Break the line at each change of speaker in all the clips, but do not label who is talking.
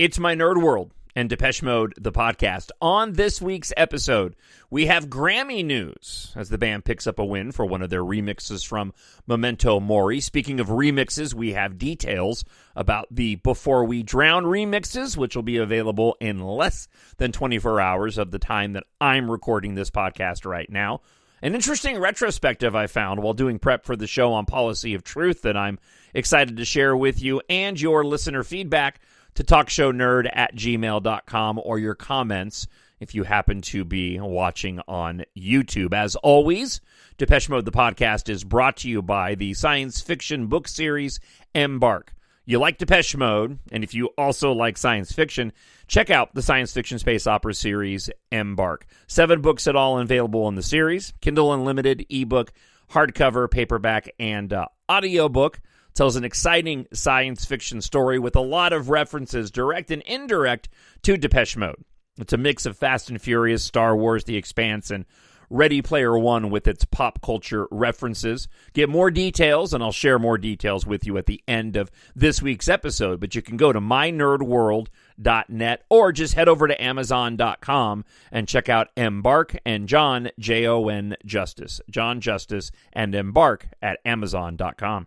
It's My Nerd World and Depeche Mode, the podcast. On this week's episode, we have Grammy news as the band picks up a win for one of their remixes from Memento Mori. Speaking of remixes, we have details about the Before We Drown remixes, which will be available in less than 24 hours of the time that I'm recording this podcast right now. An interesting retrospective I found while doing prep for the show on Policy of Truth that I'm excited to share with you, and your listener feedback to TalkShowNerd@gmail.com, or your comments if you happen to be watching on YouTube. As always, Depeche Mode, the podcast, is brought to you by the science fiction book series EMBARK. You like Depeche Mode, and if you also like science fiction, check out the science fiction space opera series EMBARK. 7 books at all available in the series: Kindle Unlimited, ebook, hardcover, paperback, and audiobook. Tells an exciting science fiction story with a lot of references, direct and indirect, to Depeche Mode. It's a mix of Fast and Furious, Star Wars, The Expanse, and Ready Player One with its pop culture references. Get more details, and I'll share more details with you at the end of this week's episode, but you can go to mynerdworld.net or just head over to amazon.com and check out EMBARK and Jon, Jon Justice. Jon Justice and EMBARK at amazon.com.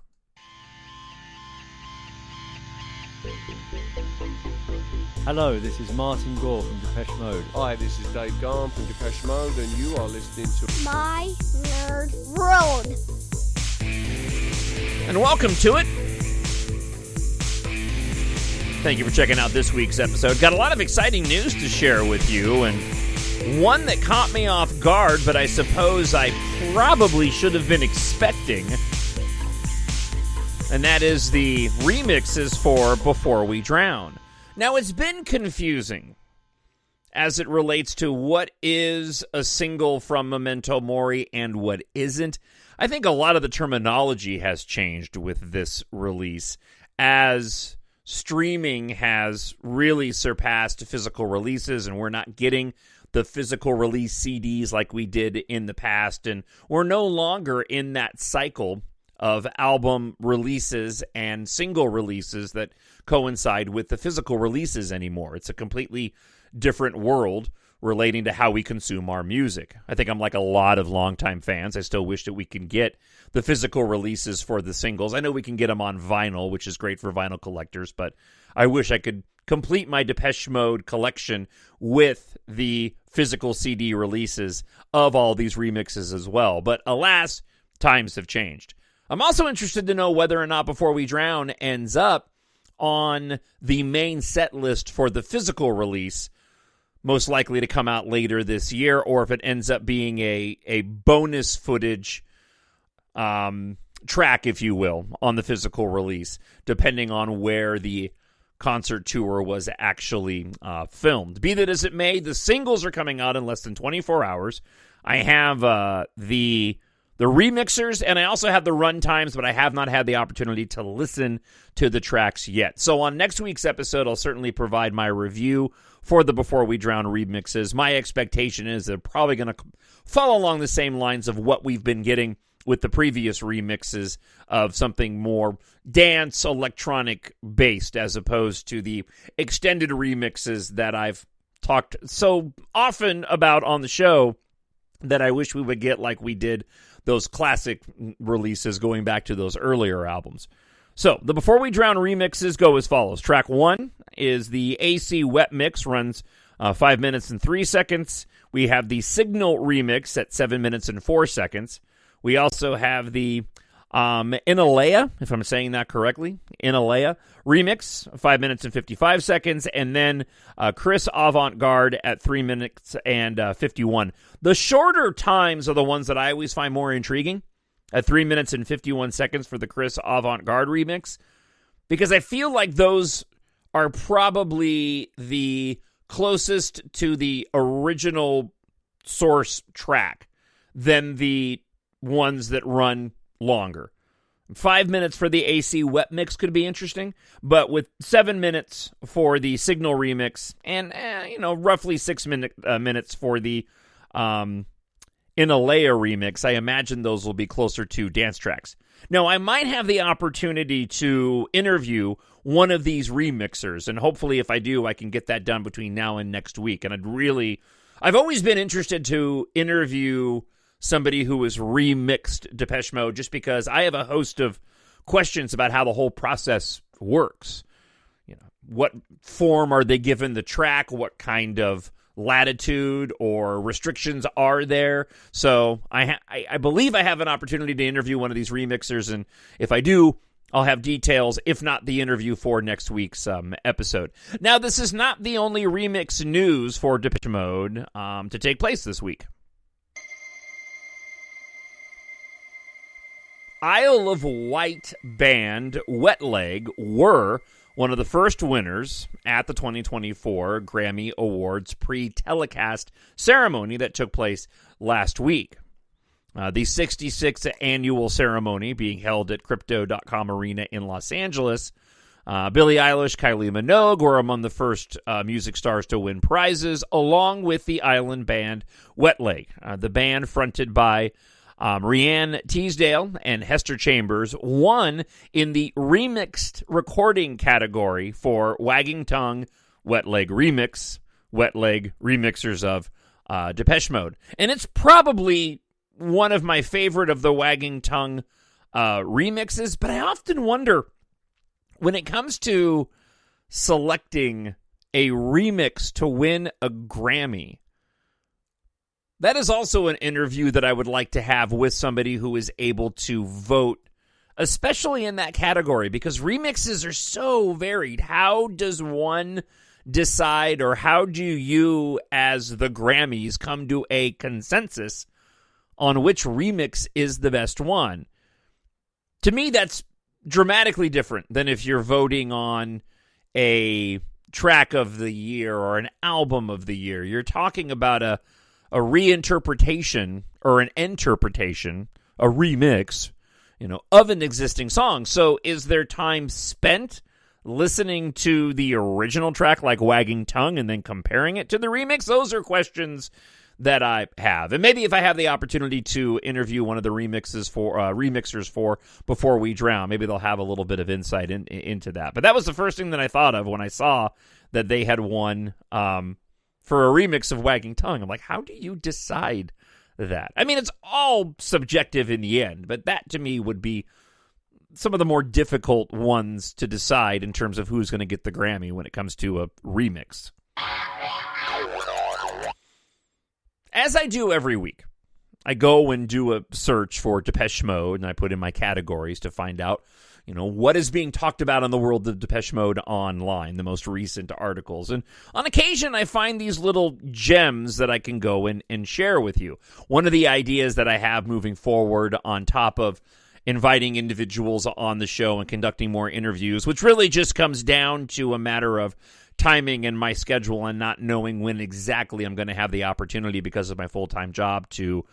Hello, this is Martin Gore from Depeche Mode.
Hi, this is Dave Gahan from Depeche Mode, and you are listening to
My Nerd World.
And welcome to it. Thank you for checking out this week's episode. Got a lot of exciting news to share with you, and one that caught me off guard, but I suppose I probably should have been expecting. And that is the remixes for Before We Drown. Now, it's been confusing as it relates to what is a single from Memento Mori and what isn't. I think a lot of the terminology has changed with this release as streaming has really surpassed physical releases, and we're not getting the physical release CDs like we did in the past, and we're no longer in that cycle of album releases and single releases that coincide with the physical releases anymore. It's a completely different world relating to how we consume our music. I think I'm like a lot of longtime fans. I still wish that we can get the physical releases for the singles. I know we can get them on vinyl, which is great for vinyl collectors, but I wish I could complete my Depeche Mode collection with the physical CD releases of all these remixes as well. But alas, times have changed. I'm also interested to know whether or not Before We Drown ends up on the main set list for the physical release, most likely to come out later this year, or if it ends up being a bonus footage track, if you will, on the physical release, depending on where the concert tour was actually filmed. Be that as it may, the singles are coming out in less than 24 hours. I have the remixers, and I also have the runtimes, but I have not had the opportunity to listen to the tracks yet. So on next week's episode, I'll certainly provide my review for the Before We Drown remixes. My expectation is they're probably going to follow along the same lines of what we've been getting with the previous remixes, of something more dance, electronic-based, as opposed to the extended remixes that I've talked so often about on the show that I wish we would get like we did those classic releases going back to those earlier albums. So, the Before We Drown remixes go as follows. Track 1 is the AC Wet Mix, runs 5 minutes and 3 seconds. We have the Signal remix at 7 minutes and 4 seconds. We also have the Inalea, if I'm saying that correctly, Inalea remix, 5 minutes and 55 seconds, and then Chris Avant-Garde at 3 minutes and 51. The shorter times are the ones that I always find more intriguing, at 3 minutes and 51 seconds for the Chris Avant-Garde remix, because I feel like those are probably the closest to the original source track than the ones that run longer. 5 minutes for the AC Wet Mix could be interesting, but with 7 minutes for the Signal remix and roughly 6 minutes for the Inalea remix, I imagine those will be closer to dance tracks. Now, I might have the opportunity to interview one of these remixers, and hopefully if I do, I can get that done between now and next week. And I've always been interested to interview somebody who has remixed Depeche Mode, just because I have a host of questions about how the whole process works. What form are they given the track? What kind of latitude or restrictions are there? So I believe I have an opportunity to interview one of these remixers, and if I do, I'll have details, if not the interview, for next week's episode. Now, this is not the only remix news for Depeche Mode to take place this week. Isle of Wight band Wet Leg were one of the first winners at the 2024 Grammy Awards pre-telecast ceremony that took place last week. The 66th annual ceremony being held at Crypto.com Arena in Los Angeles. Billie Eilish, Kylie Minogue were among the first music stars to win prizes, along with the island band Wet Leg. The band, fronted by Rhiannon Teasdale and Hester Chambers, won in the remixed recording category for Wagging Tongue Wet Leg Remix, Wet Leg remixers of Depeche Mode. And it's probably one of my favorite of the Wagging Tongue remixes, but I often wonder, when it comes to selecting a remix to win a Grammy, that is also an interview that I would like to have with somebody who is able to vote, especially in that category, because remixes are so varied. How does one decide, or how do you, as the Grammys, come to a consensus on which remix is the best one? To me, that's dramatically different than if you're voting on a track of the year or an album of the year. You're talking about a reinterpretation or an interpretation, a remix, of an existing song. So is there time spent listening to the original track like Wagging Tongue and then comparing it to the remix? Those are questions that I have. And maybe if I have the opportunity to interview one of the remixers for Before We Drown, maybe they'll have a little bit of insight into that. But that was the first thing that I thought of when I saw that they had won for a remix of Wagging Tongue. I'm like, how do you decide that? I mean, it's all subjective in the end, but that to me would be some of the more difficult ones to decide in terms of who's going to get the Grammy when it comes to a remix. As I do every week, I go and do a search for Depeche Mode, and I put in my categories to find out, what is being talked about in the world of Depeche Mode online, the most recent articles. And on occasion, I find these little gems that I can go and share with you. One of the ideas that I have moving forward, on top of inviting individuals on the show and conducting more interviews, which really just comes down to a matter of timing and my schedule and not knowing when exactly I'm going to have the opportunity because of my full-time job to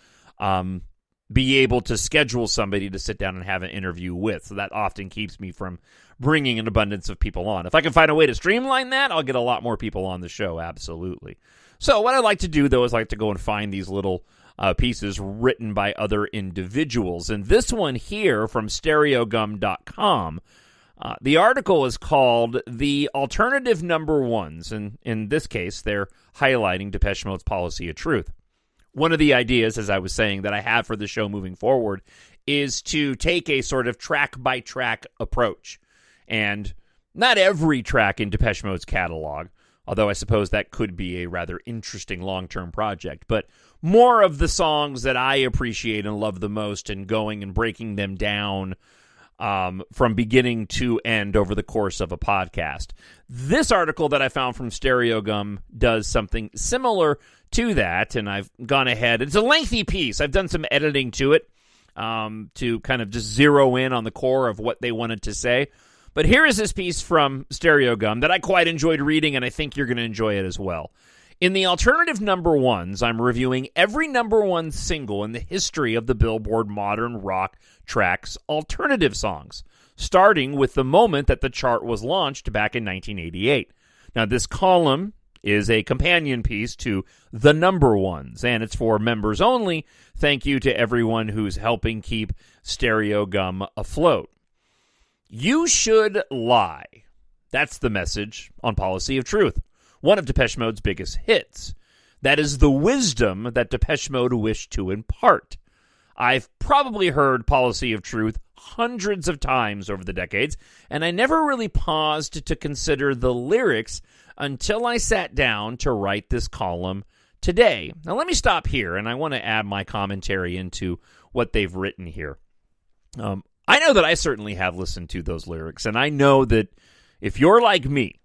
be able to schedule somebody to sit down and have an interview with. So that often keeps me from bringing an abundance of people on. If I can find a way to streamline that, I'll get a lot more people on the show, absolutely. So what I like to do, though, is I like to go and find these little pieces written by other individuals. And this one here from stereogum.com, the article is called The Alternative Number Ones, and in this case, they're highlighting Depeche Mode's Policy of Truth. One of the ideas, as I was saying, that I have for the show moving forward is to take a sort of track-by-track approach. And not every track in Depeche Mode's catalog, although I suppose that could be a rather interesting long-term project, but more of the songs that I appreciate and love the most, and going and breaking them down from beginning to end over the course of a podcast. This article that I found from Stereogum does something similar to that, and I've gone ahead. It's a lengthy piece. I've done some editing to it to kind of just zero in on the core of what they wanted to say. But here is this piece from Stereogum that I quite enjoyed reading, and I think you're going to enjoy it as well. In the alternative number ones, I'm reviewing every number one single in the history of the Billboard Modern Rock Tracks alternative songs, starting with the moment that the chart was launched back in 1988. Now, this column is a companion piece to The Number Ones, and it's for members only. Thank you to everyone who's helping keep Stereogum afloat. You Should Lie That's the message on Policy of Truth, one of Depeche Mode's biggest hits. That is the wisdom that Depeche Mode wished to impart. I've probably heard Policy of Truth hundreds of times over the decades, and I never really paused to consider the lyrics until I sat down to write this column today. Now let me stop here, and I want to add my commentary into what they've written here. I know that I certainly have listened to those lyrics, and I know that if you're like me,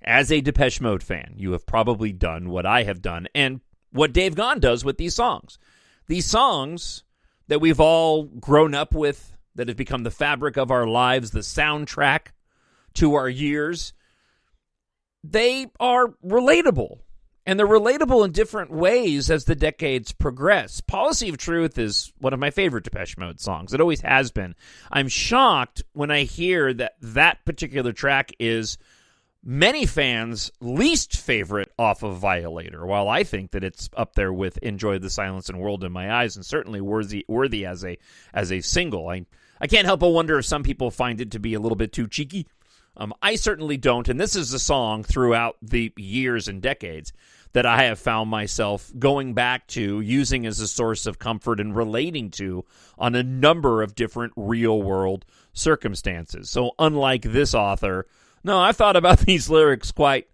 as a Depeche Mode fan, you have probably done what I have done and what Dave Gahan does with these songs. These songs that we've all grown up with, that have become the fabric of our lives, the soundtrack to our years, they are relatable. And they're relatable in different ways as the decades progress. Policy of Truth is one of my favorite Depeche Mode songs. It always has been. I'm shocked when I hear that that particular track is many fans' least favorite off of Violator, while I think that it's up there with Enjoy the Silence and World in My Eyes, and certainly worthy as a single. I can't help but wonder if some people find it to be a little bit too cheeky. I certainly don't, and this is a song throughout the years and decades that I have found myself going back to, using as a source of comfort and relating to on a number of different real-world circumstances. So unlike this author, no, I've thought about these lyrics quite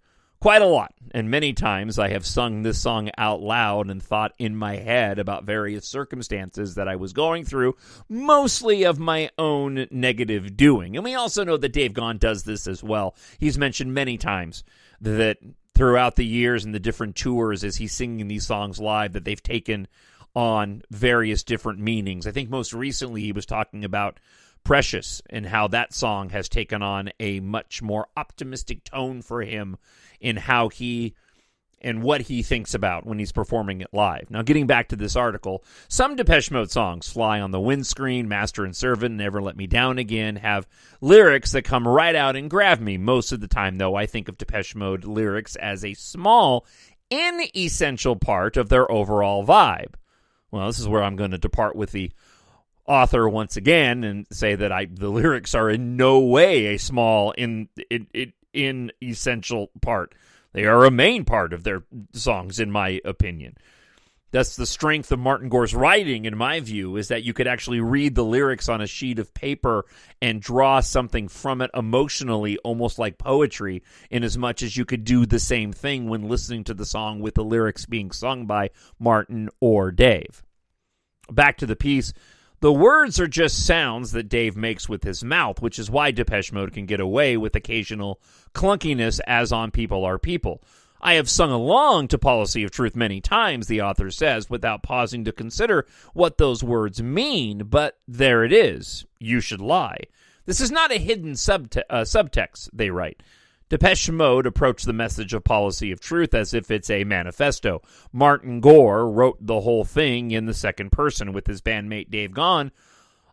a lot, and many times I have sung this song out loud and thought in my head about various circumstances that I was going through, mostly of my own negative doing. And we also know that Dave Gahan does this as well. He's mentioned many times that throughout the years and the different tours as he's singing these songs live, that they've taken on various different meanings. I think most recently he was talking about Precious and how that song has taken on a much more optimistic tone for him in how he and what he thinks about when he's performing it live. Now, getting back to this article, some Depeche Mode songs, Fly on the Windscreen, Master and Servant, Never Let Me Down Again, have lyrics that come right out and grab me. Most of the time, though, I think of Depeche Mode lyrics as a small, inessential part of their overall vibe. Well, this is where I'm going to depart with the author once again and say that the lyrics are in no way a small, inessential part. They are a main part of their songs, in my opinion. That's the strength of Martin Gore's writing, in my view, is that you could actually read the lyrics on a sheet of paper and draw something from it emotionally, almost like poetry, in as much as you could do the same thing when listening to the song with the lyrics being sung by Martin or Dave. Back to the piece. The words are just sounds that Dave makes with his mouth, which is why Depeche Mode can get away with occasional clunkiness as on People Are People. I have sung along to Policy of Truth many times, the author says, without pausing to consider what those words mean, but there it is. You should lie. This is not a hidden subtext, they write. Depeche Mode approached the message of Policy of Truth as if it's a manifesto. Martin Gore wrote the whole thing in the second person with his bandmate Dave Gahan,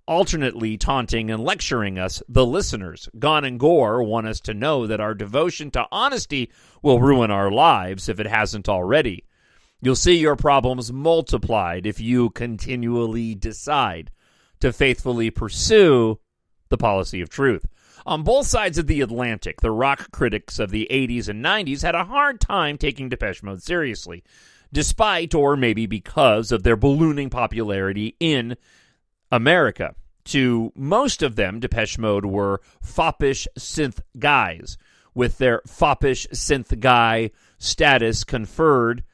alternately taunting and lecturing us, the listeners. Gahan and Gore want us to know that our devotion to honesty will ruin our lives if it hasn't already. You'll see your problems multiplied if you continually decide to faithfully pursue the Policy of Truth. On both sides of the Atlantic, the rock critics of the 80s and 90s had a hard time taking Depeche Mode seriously, despite or maybe because of their ballooning popularity in America. To most of them, Depeche Mode were foppish synth guys, with their foppish synth guy status conferred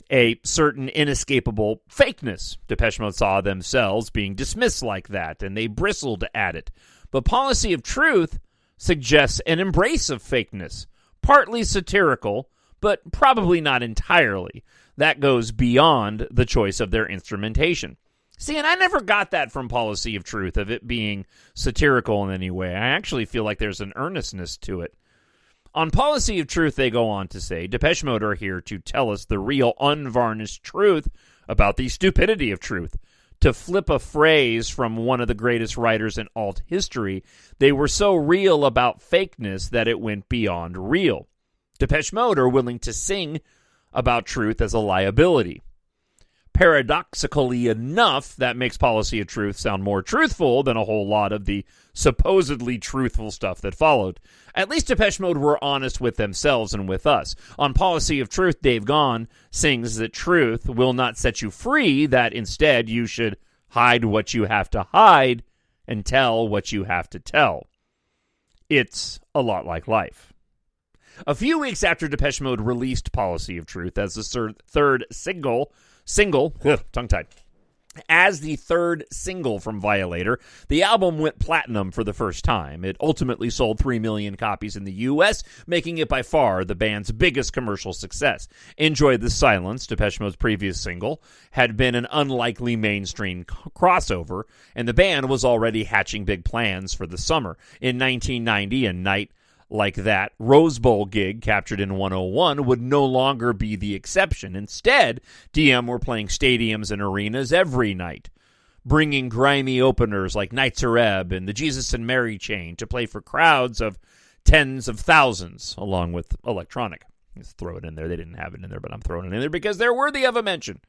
a certain inescapable fakeness. Depeche Mode saw themselves being dismissed like that, and they bristled at it. But Policy of Truth suggests an embrace of fakeness, partly satirical, but probably not entirely. That goes beyond the choice of their instrumentation. See, and I never got that from Policy of Truth, of it being satirical in any way. I actually feel like there's an earnestness to it. On Policy of Truth, they go on to say, Depeche Mode are here to tell us the real unvarnished truth about the stupidity of truth. To flip a phrase from one of the greatest writers in alt history, they were so real about fakeness that it went beyond real. Depeche Mode are willing to sing about truth as a liability. Paradoxically enough, that makes Policy of Truth sound more truthful than a whole lot of the supposedly truthful stuff that followed. At least Depeche Mode were honest with themselves and with us. On Policy of Truth, Dave Gahan sings that truth will not set you free, that instead you should hide what you have to hide and tell what you have to tell. It's a lot like life. A few weeks after Depeche Mode released Policy of Truth as the third single, tongue-tied. As the third single from Violator, the album went platinum for the first time. It ultimately sold 3 million copies in the U.S., making it by far the band's biggest commercial success. Enjoy the Silence, Depeche Mode's previous single, had been an unlikely mainstream crossover, and the band was already hatching big plans for the summer. In 1990, a night like that Rose Bowl gig captured in 101 would no longer be the exception. Instead, DM were playing stadiums and arenas every night, bringing grimy openers like Nights of Ebb and the Jesus and Mary Chain to play for crowds of tens of thousands, along with electronic. Let's throw it in there. They didn't have it in there, but I'm throwing it in there because they're worthy of a mention.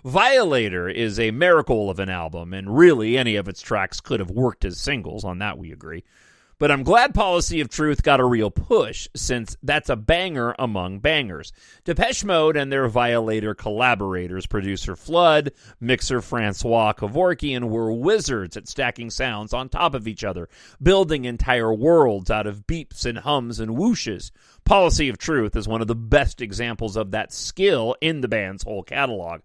Violator is a miracle of an album, and really any of its tracks could have worked as singles. On that we agree. But I'm glad Policy of Truth got a real push, since that's a banger among bangers. Depeche Mode and their Violator collaborators, producer Flood, mixer Francois Kevorkian, were wizards at stacking sounds on top of each other, building entire worlds out of beeps and hums and whooshes. Policy of Truth is one of the best examples of that skill in the band's whole catalog.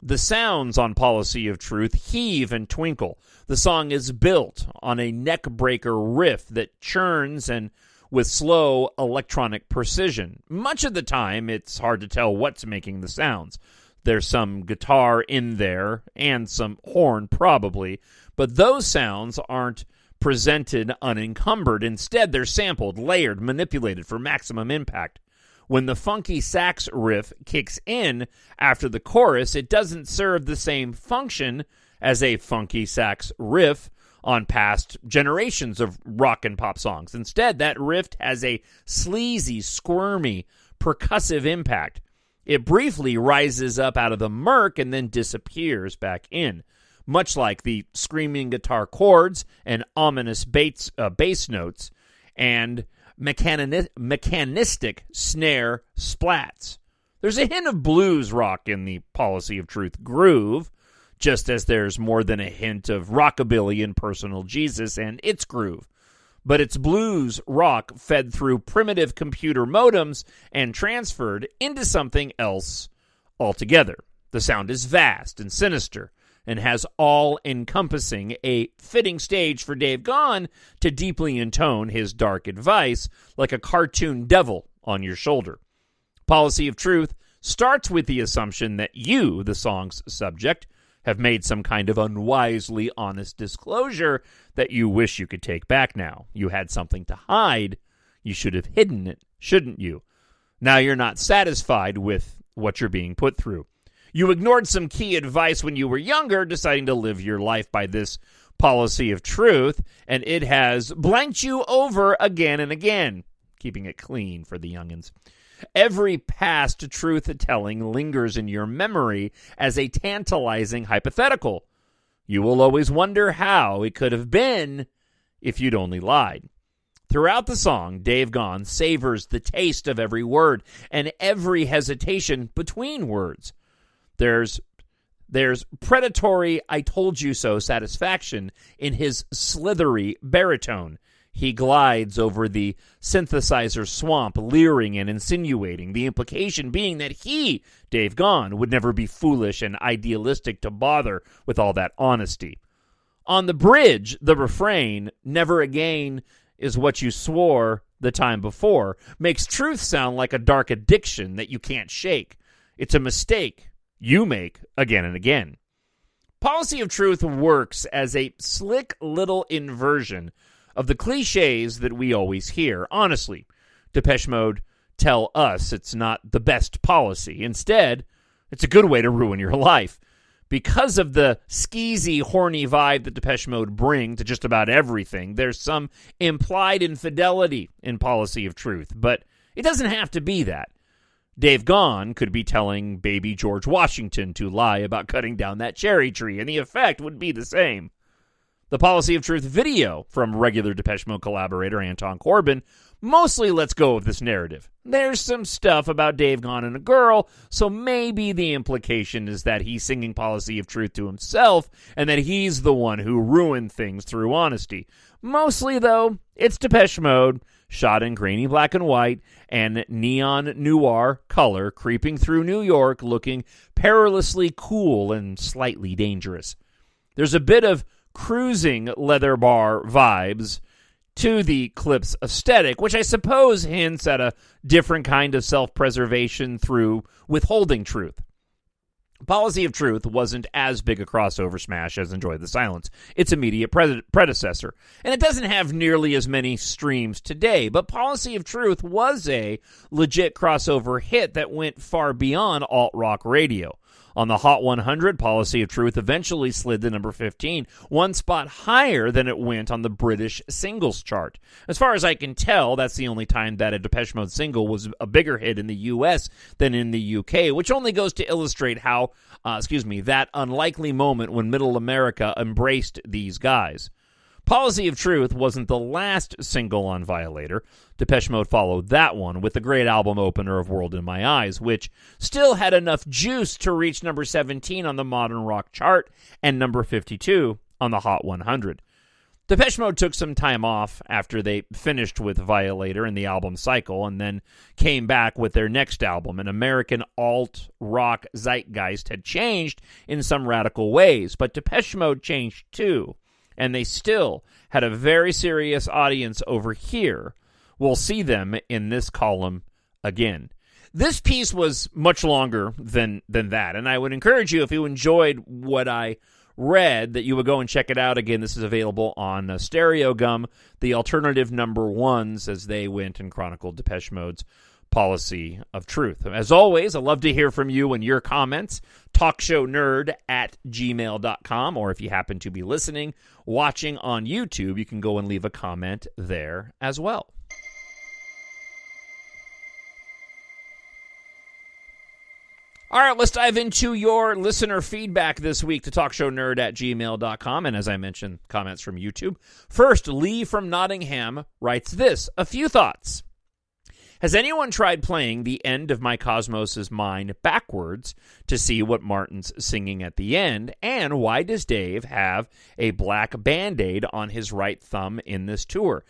The sounds on Policy of Truth heave and twinkle. The song is built on a neck-breaker riff that churns and with slow electronic precision. Much of the time, it's hard to tell what's making the sounds. There's some guitar in there, and some horn probably, but those sounds aren't presented unencumbered. Instead, they're sampled, layered, manipulated for maximum impact. When the funky sax riff kicks in after the chorus, it doesn't serve the same function as a funky sax riff on past generations of rock and pop songs. Instead, that riff has a sleazy, squirmy, percussive impact. It briefly rises up out of the murk and then disappears back in, much like the screaming guitar chords and ominous bass notes and mechanistic snare splats. There's a hint of blues rock in the Policy of Truth groove, just as there's more than a hint of rockabilly in Personal Jesus and its groove. But it's blues rock fed through primitive computer modems and transferred into something else altogether. The sound is vast and sinister, and has all-encompassing, a fitting stage for Dave Gahan to deeply intone his dark advice like a cartoon devil on your shoulder. Policy of Truth starts with the assumption that you, the song's subject, have made some kind of unwisely honest disclosure that you wish you could take back now. You had something to hide. You should have hidden it, shouldn't you? Now you're not satisfied with what you're being put through. You ignored some key advice when you were younger, deciding to live your life by this Policy of Truth, and it has blanked you over again and again, keeping it clean for the youngins. Every past truth-telling lingers in your memory as a tantalizing hypothetical. You will always wonder how it could have been if you'd only lied. Throughout the song, Dave Gahan savors the taste of every word and every hesitation between words. There's predatory I told you so satisfaction in his slithery baritone. He glides over the synthesizer swamp, leering and insinuating, the implication being that he, Dave Gahan, would never be foolish and idealistic to bother with all that honesty. On the bridge, the refrain, "Never again is what you swore the time before," makes truth sound like a dark addiction that you can't shake. It's a mistake you make again and again. Policy of Truth works as a slick little inversion of the cliches that we always hear. Honestly, Depeche Mode tell us it's not the best policy. Instead, it's a good way to ruin your life. Because of the skeezy, horny vibe that Depeche Mode bring to just about everything, there's some implied infidelity in Policy of Truth, but it doesn't have to be that. Dave Gahan could be telling baby George Washington to lie about cutting down that cherry tree, and the effect would be the same. The Policy of Truth video from regular Depeche Mode collaborator Anton Corbijn mostly lets go of this narrative. There's some stuff about Dave Gahan and a girl, so maybe the implication is that he's singing Policy of Truth to himself and that he's the one who ruined things through honesty. Mostly, though, it's Depeche Mode, shot in grainy black and white and neon noir color, creeping through New York looking perilously cool and slightly dangerous. There's a bit of cruising leather bar vibes to the clip's aesthetic, which I suppose hints at a different kind of self-preservation through withholding truth. Policy of Truth wasn't as big a crossover smash as Enjoy the Silence, its immediate predecessor, and it doesn't have nearly as many streams today, but Policy of Truth was a legit crossover hit that went far beyond alt-rock radio. On the Hot 100, Policy of Truth eventually slid to number 15, one spot higher than it went on the British singles chart. As far as I can tell, that's the only time that a Depeche Mode single was a bigger hit in the US than in the UK, which only goes to illustrate how, that unlikely moment when Middle America embraced these guys. Policy of Truth wasn't the last single on Violator. Depeche Mode followed that one with the great album opener of World in My Eyes, which still had enough juice to reach number 17 on the Modern Rock chart and number 52 on the Hot 100. Depeche Mode took some time off after they finished with Violator and the album cycle and then came back with their next album. An American alt-rock zeitgeist had changed in some radical ways, but Depeche Mode changed too. And they still had a very serious audience over here. We'll see them in this column again. This piece was much longer than that, and I would encourage you, if you enjoyed what I read, that you would go and check it out again. This is available on Stereo Gum, the alternative number ones, as they went and chronicled Depeche Mode's Policy of Truth. As always, I love to hear from you and your comments. TalkShowNerd@gmail.com, or if you happen to be listening, watching on YouTube, you can go and leave a comment there as well. All right, let's dive into your listener feedback this week to TalkShowNerd@gmail.com, and as I mentioned, comments from YouTube. First, Lee from Nottingham writes this: a few thoughts. Has anyone tried playing the end of My Cosmos' Mind backwards to see what Martin's singing at the end? And why does Dave have a black Band-Aid on his right thumb in this tour?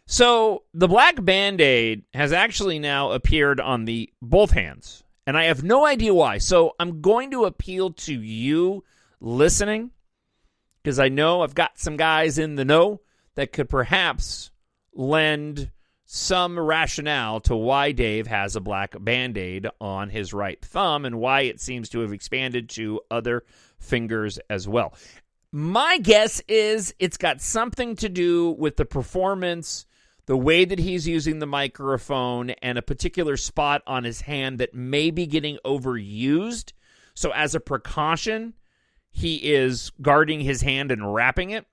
So the black Band-Aid has actually now appeared on the both hands, and I have no idea why. So I'm going to appeal to you listening, because I know I've got some guys in the know that could perhaps lend some rationale to why Dave has a black Band-Aid on his right thumb and why it seems to have expanded to other fingers as well. My guess is it's got something to do with the performance, the way that he's using the microphone, and a particular spot on his hand that may be getting overused. So as a precaution, he is guarding his hand and wrapping it,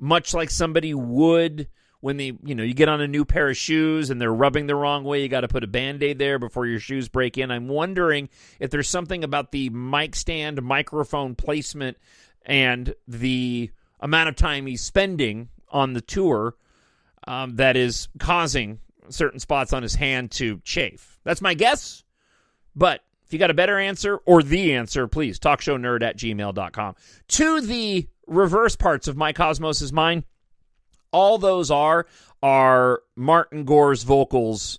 much like somebody would when you get on a new pair of shoes and they're rubbing the wrong way. You got to put a Band-Aid there before your shoes break in. I'm wondering if there's something about the mic stand, microphone placement, and the amount of time he's spending on the tour that is causing certain spots on his hand to chafe. That's my guess, but if you got a better answer or the answer, please, TalkShowNerd@gmail.com. To the reverse parts of My Cosmos' Mind, all those are Martin Gore's vocals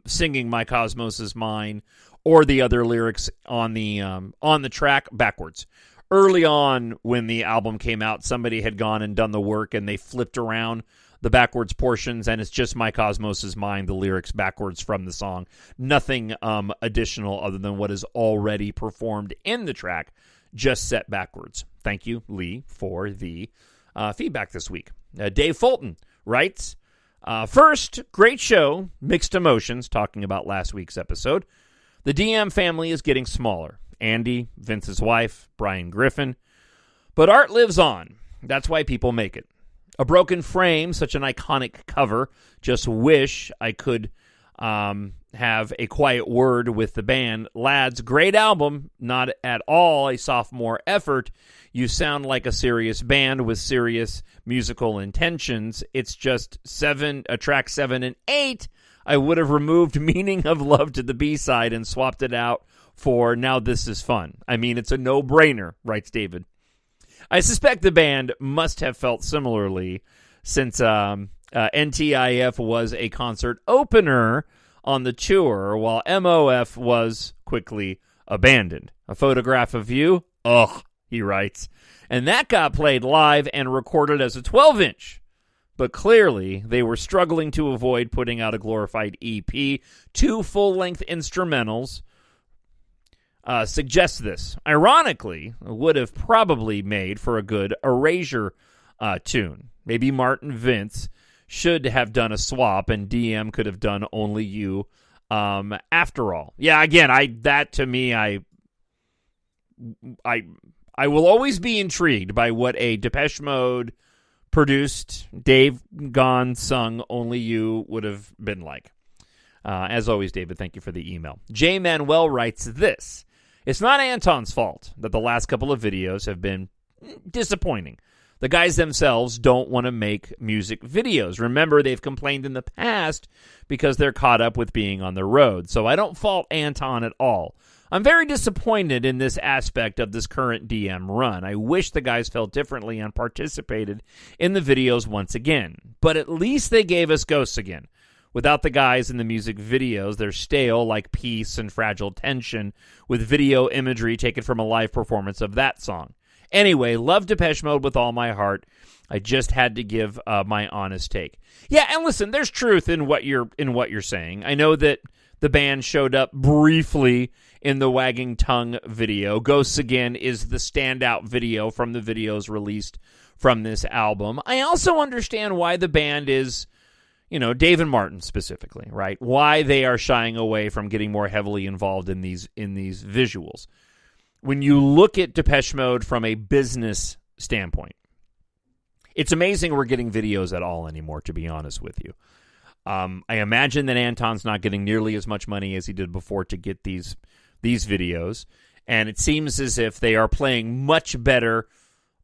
singing My Cosmos' Mind, or the other lyrics on the track backwards. Early on, when the album came out, somebody had gone and done the work, and they flipped around the backwards portions, and it's just My Cosmos' Mind, the lyrics backwards from the song. Nothing additional other than what is already performed in the track, just set backwards. Thank you, Lee, for the feedback this week. Dave Fulton writes, first, great show, mixed emotions, talking about last week's episode. The DM family is getting smaller. Andy, Vince's wife, Brian Griffin. But art lives on. That's why people make it. A broken frame, such an iconic cover. Just wish I could have a quiet word with the band. Lads, great album, not at all a sophomore effort. You sound like a serious band with serious musical intentions. It's just track 7 and 8. I would have removed Meaning of Love to the B-side and swapped it out for Now This Is Fun. I mean, it's a no-brainer, writes David. I suspect the band must have felt similarly since NTIF was a concert opener on the tour, while MOF was quickly abandoned. A photograph of you? Ugh, he writes. And that got played live and recorded as a 12-inch. But clearly, they were struggling to avoid putting out a glorified EP. 2 full-length instrumentals suggest this. Ironically, would have probably made for a good Erasure tune. Maybe Martin Vince should have done a swap, and DM could have done Only You after all. Yeah, again, I will always be intrigued by what a Depeche Mode produced, Dave Gahan sung Only You would have been like. As always, David, thank you for the email. J. Manuel writes this. It's not Anton's fault that the last couple of videos have been disappointing. The guys themselves don't want to make music videos. Remember, they've complained in the past because they're caught up with being on the road. So I don't fault Anton at all. I'm very disappointed in this aspect of this current DM run. I wish the guys felt differently and participated in the videos once again. But at least they gave us Ghosts again. Without the guys in the music videos, they're stale like Peace and Fragile Tension, with video imagery taken from a live performance of that song. Anyway, love Depeche Mode with all my heart. I just had to give my honest take. Yeah, and listen, there's truth in what you're saying. I know that the band showed up briefly in the Wagging Tongue video. Ghosts Again is the standout video from the videos released from this album. I also understand why the band is, Dave and Martin specifically, right? Why they are shying away from getting more heavily involved in these visuals. When you look at Depeche Mode from a business standpoint, it's amazing we're getting videos at all anymore, to be honest with you. I imagine that Anton's not getting nearly as much money as he did before to get these videos, and it seems as if they are playing much better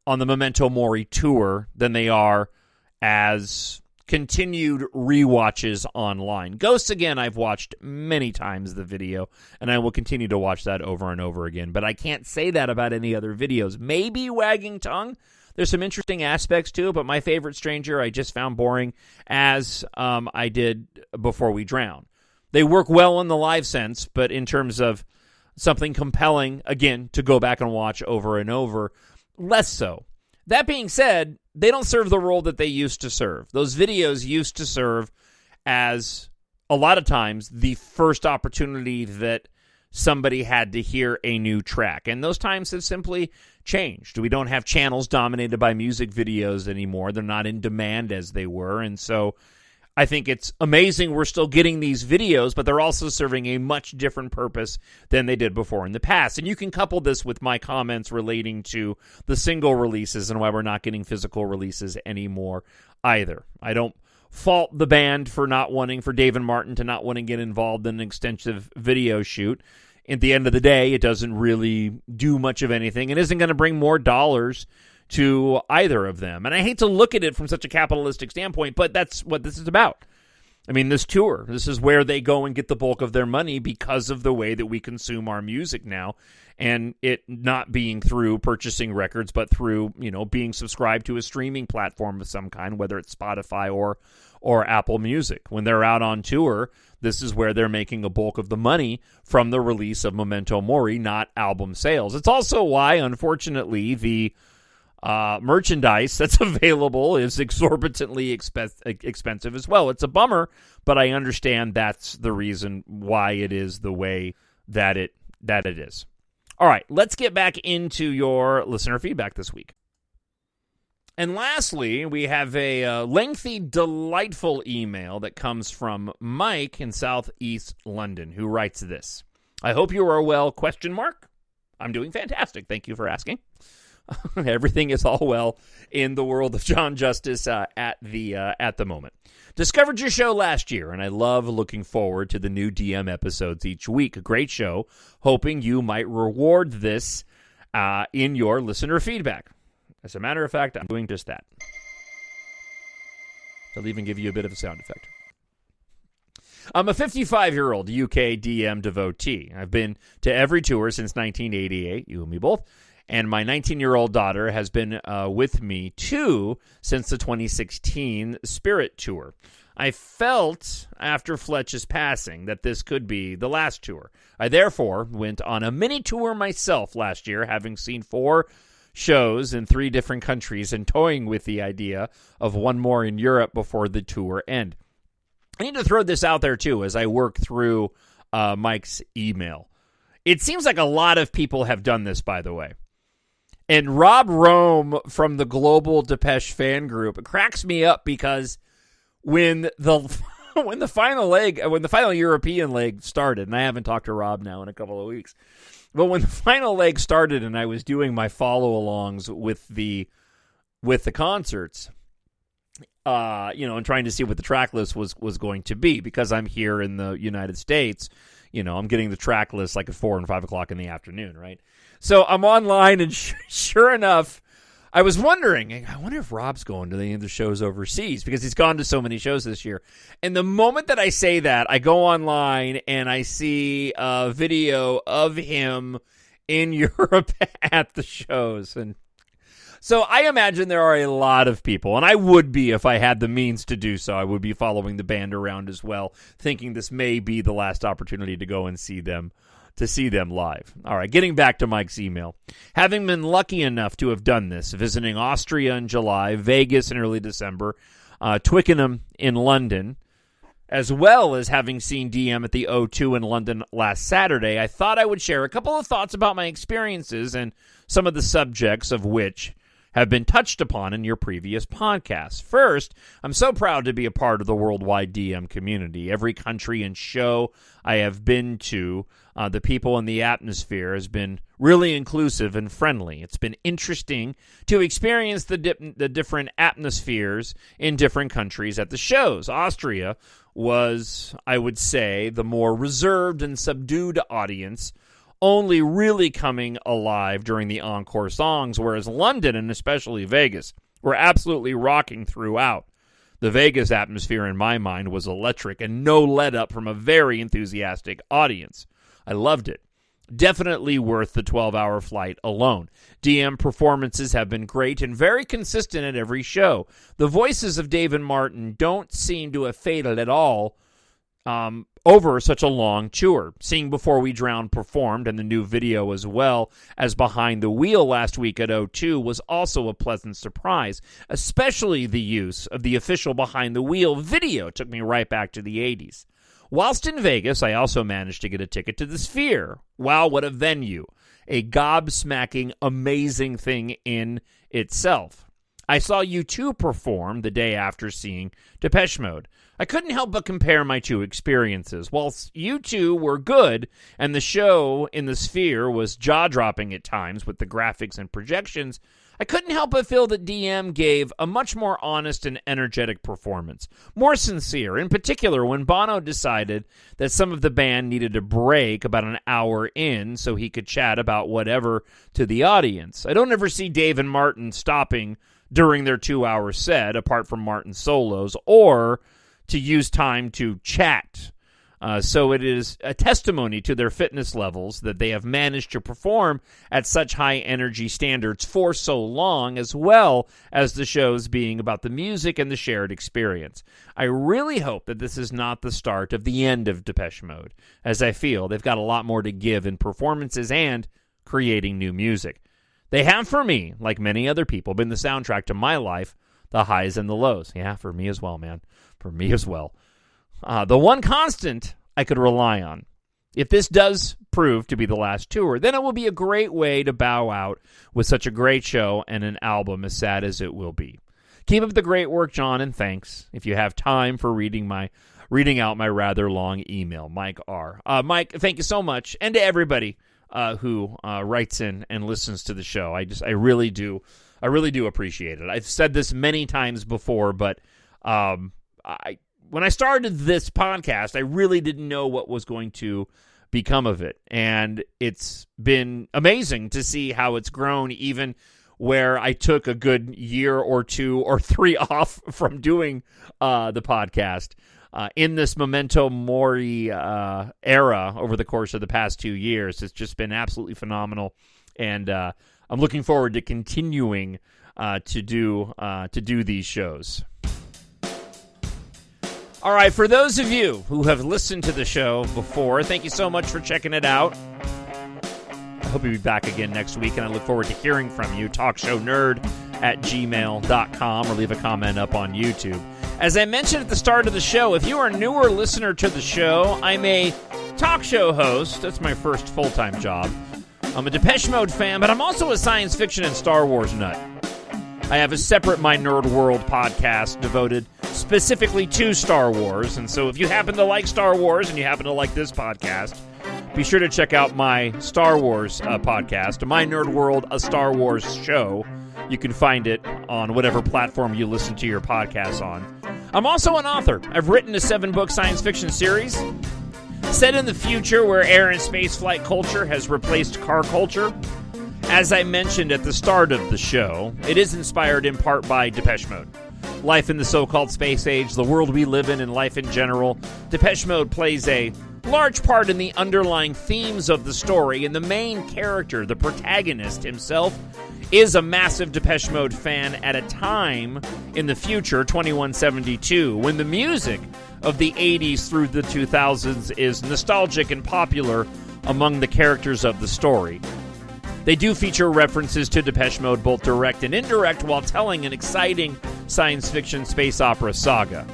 on the Memento Mori tour than they are as continued rewatches online. Ghosts Again, I've watched many times the video, and I will continue to watch that over and over again, but I can't say that about any other videos. Maybe Wagging Tongue. There's some interesting aspects to it, but my favorite Stranger I just found boring, as I did before We Drown. They work well in the live sense, but in terms of something compelling, again, to go back and watch over and over, less so. That being said, they don't serve the role that they used to serve. Those videos used to serve as, a lot of times, the first opportunity that somebody had to hear a new track. And those times have simply changed. We don't have channels dominated by music videos anymore. They're not in demand as they were. And so I think it's amazing we're still getting these videos, but they're also serving a much different purpose than they did before in the past. And you can couple this with my comments relating to the single releases and why we're not getting physical releases anymore either. I don't fault the band for Dave and Martin to not wanting to get involved in an extensive video shoot. At the end of the day, it doesn't really do much of anything and isn't going to bring more dollars to either of them. And I hate to look at it from such a capitalistic standpoint, but that's what this is about. I mean, this tour, this is where they go and get the bulk of their money because of the way that we consume our music now, and it not being through purchasing records, but through, being subscribed to a streaming platform of some kind, whether it's Spotify or Apple Music. When they're out on tour, this is where they're making a bulk of the money from the release of Memento Mori, not album sales. It's also why, unfortunately, the merchandise that's available is exorbitantly expensive as well. It's a bummer, but I understand that's the reason why it is the way that it is. All right, let's get back into your listener feedback this week. And lastly, we have a lengthy, delightful email that comes from Mike in Southeast London, who writes this. I hope you are well, ? I'm doing fantastic. Thank you for asking. Everything is all well in the world of Jon Justice at the moment. Discovered your show last year, and I love looking forward to the new DM episodes each week. A great show. Hoping you might reward this in your listener feedback. As a matter of fact, I'm doing just that. I'll even give you a bit of a sound effect. I'm a 55-year-old UK DM devotee. I've been to every tour since 1988, you and me both, and my 19-year-old daughter has been with me, too, since the 2016 Spirit Tour. I felt, after Fletch's passing, that this could be the last tour. I therefore went on a mini-tour myself last year, having seen 4 shows in 3 different countries and toying with the idea of one more in Europe before the tour end. I need to throw this out there, too, as I work through Mike's email. It seems like a lot of people have done this, by the way. And Rob Rome from the Global Depeche fan group cracks me up because when the final European leg started, and I haven't talked to Rob now in a couple of weeks, but when the final leg started and I was doing my follow-alongs with the concerts, and trying to see what the track list was going to be, because I'm here in the United States, I'm getting the track list like at 4 and 5 o'clock in the afternoon, right? So I'm online, and sure enough, I was wondering, I wonder if Rob's going to any of the shows overseas, because he's gone to so many shows this year. And the moment that I say that, I go online and I see a video of him in Europe at the shows. And so I imagine there are a lot of people, and I would be if I had the means to do so. I would be following the band around as well, thinking this may be the last opportunity to go and see them live. All right, getting back to Mike's email. Having been lucky enough to have done this, visiting Austria in July, Vegas in early December, Twickenham in London, as well as having seen DM at the O2 in London last Saturday, I thought I would share a couple of thoughts about my experiences and some of the subjects of which have been touched upon in your previous podcasts. First, I'm so proud to be a part of the worldwide DM community. Every country and show I have been to, the people in the atmosphere has been really inclusive and friendly. It's been interesting to experience the different atmospheres in different countries at the shows. Austria was, I would say, the more reserved and subdued audience, only really coming alive during the encore songs, whereas London, and especially Vegas, were absolutely rocking throughout. The Vegas atmosphere, in my mind, was electric and no let-up from a very enthusiastic audience. I loved it. Definitely worth the 12-hour flight alone. DM performances have been great and very consistent at every show. The voices of Dave and Martin don't seem to have faded at all over such a long tour. Seeing Before We Drown performed and the new video as well as Behind the Wheel last week at O2 was also a pleasant surprise, especially the use of the official Behind the Wheel video took me right back to the 80s. Whilst in Vegas, I also managed to get a ticket to the Sphere. Wow, what a venue. A gobsmacking, amazing thing in itself. I saw U2 perform the day after seeing Depeche Mode. I couldn't help but compare my two experiences. Whilst U2 were good, and the show in the Sphere was jaw-dropping at times with the graphics and projections, I couldn't help but feel that DM gave a much more honest and energetic performance. More sincere, in particular when Bono decided that some of the band needed a break about an hour in so he could chat about whatever to the audience. I don't ever see Dave and Martin stopping during their 2-hour set, apart from Martin's solos, or to use time to chat. So it is a testimony to their fitness levels that they have managed to perform at such high energy standards for so long, as well as the shows being about the music and the shared experience. I really hope that this is not the start of the end of Depeche Mode, as I feel they've got a lot more to give in performances and creating new music. They have, for me, like many other people, been the soundtrack to my life, the highs and the lows. Yeah, for me as well, man. For me as well. The one constant I could rely on. If this does prove to be the last tour, then it will be a great way to bow out with such a great show and an album, as sad as it will be. Keep up the great work, John, and thanks if you have time for reading out my rather long email. Mike R. Mike, thank you so much. And to everybody who writes in and listens to the show. I really do appreciate it. I've said this many times before, but when I started this podcast, I really didn't know what was going to become of it, and it's been amazing to see how it's grown, even where I took a good year or 2 or 3 off from doing the podcast. In this memento mori era over the course of the past 2 years, it's just been absolutely phenomenal, and I'm looking forward to continuing to do these shows. All right, for those of you who have listened to the show before, thank you so much for checking it out. I hope you'll be back again next week, and I look forward to hearing from you. TalkShowNerd@gmail.com, or leave a comment up on YouTube. As I mentioned at the start of the show, if you are a newer listener to the show, I'm a talk show host. That's my first full-time job. I'm a Depeche Mode fan, but I'm also a science fiction and Star Wars nut. I have a separate My Nerd World podcast devoted specifically to Star Wars, and so if you happen to like Star Wars and you happen to like this podcast, be sure to check out my Star Wars podcast, My Nerd World, a Star Wars show. You can find it on whatever platform you listen to your podcasts on. I'm also an author. I've written a 7-book science fiction series set in the future where air and space flight culture has replaced car culture. As I mentioned at the start of the show, it is inspired in part by Depeche Mode. Life in the so-called space age, the world we live in, and life in general, Depeche Mode plays a large part in the underlying themes of the story, and the main character, the protagonist himself, is a massive Depeche Mode fan at a time in the future, 2172, when the music of the 80s through the 2000s is nostalgic and popular among the characters of the story. They do feature references to Depeche Mode, both direct and indirect, while telling an exciting science fiction space opera saga.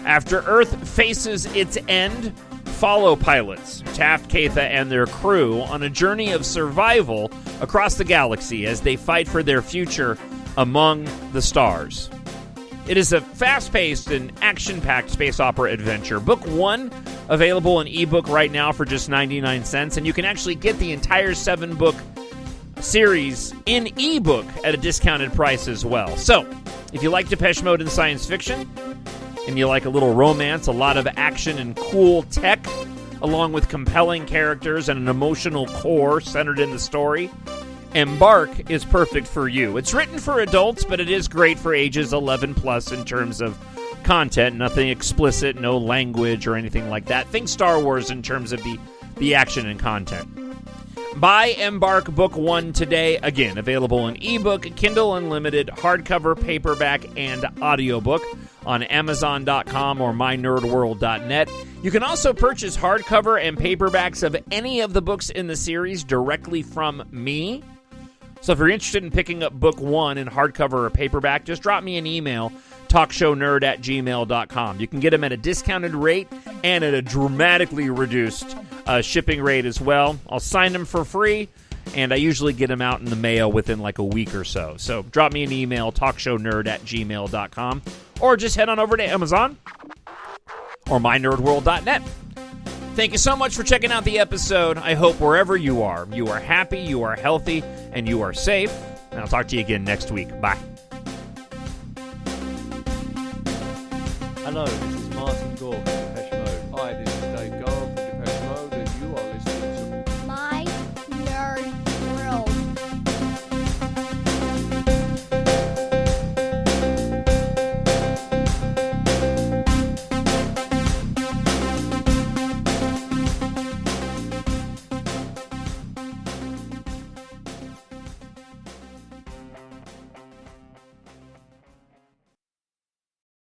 After Earth faces its end, follow pilots, Taft, Katha, and their crew on a journey of survival across the galaxy as they fight for their future among the stars. It is a fast-paced and action-packed space opera adventure. Book 1, available in ebook right now for just 99 cents, and you can actually get the entire 7-book series in ebook at a discounted price as well. So, if you like Depeche Mode and science fiction, and you like a little romance, a lot of action and cool tech, along with compelling characters and an emotional core centered in the story, EMBARK is perfect for you. It's written for adults, but it is great for ages 11 plus in terms of content. Nothing explicit, no language or anything like that. Think Star Wars in terms of the action and content. Buy EMBARK Book 1 today. Again, available in ebook, Kindle Unlimited, hardcover, paperback, and audiobook on Amazon.com or mynerdworld.net. You can also purchase hardcover and paperbacks of any of the books in the series directly from me. So if you're interested in picking up Book 1 in hardcover or paperback, just drop me an email, talkshownerd@gmail.com. You can get them at a discounted rate and at a dramatically reduced shipping rate as well. I'll sign them for free, and I usually get them out in the mail within like a week or so. So drop me an email, talkshownerd@gmail.com, or just head on over to Amazon or mynerdworld.net. Thank you so much for checking out the episode. I hope wherever you are happy, you are healthy, and you are safe. And I'll talk to you again next week. Bye.
Hello,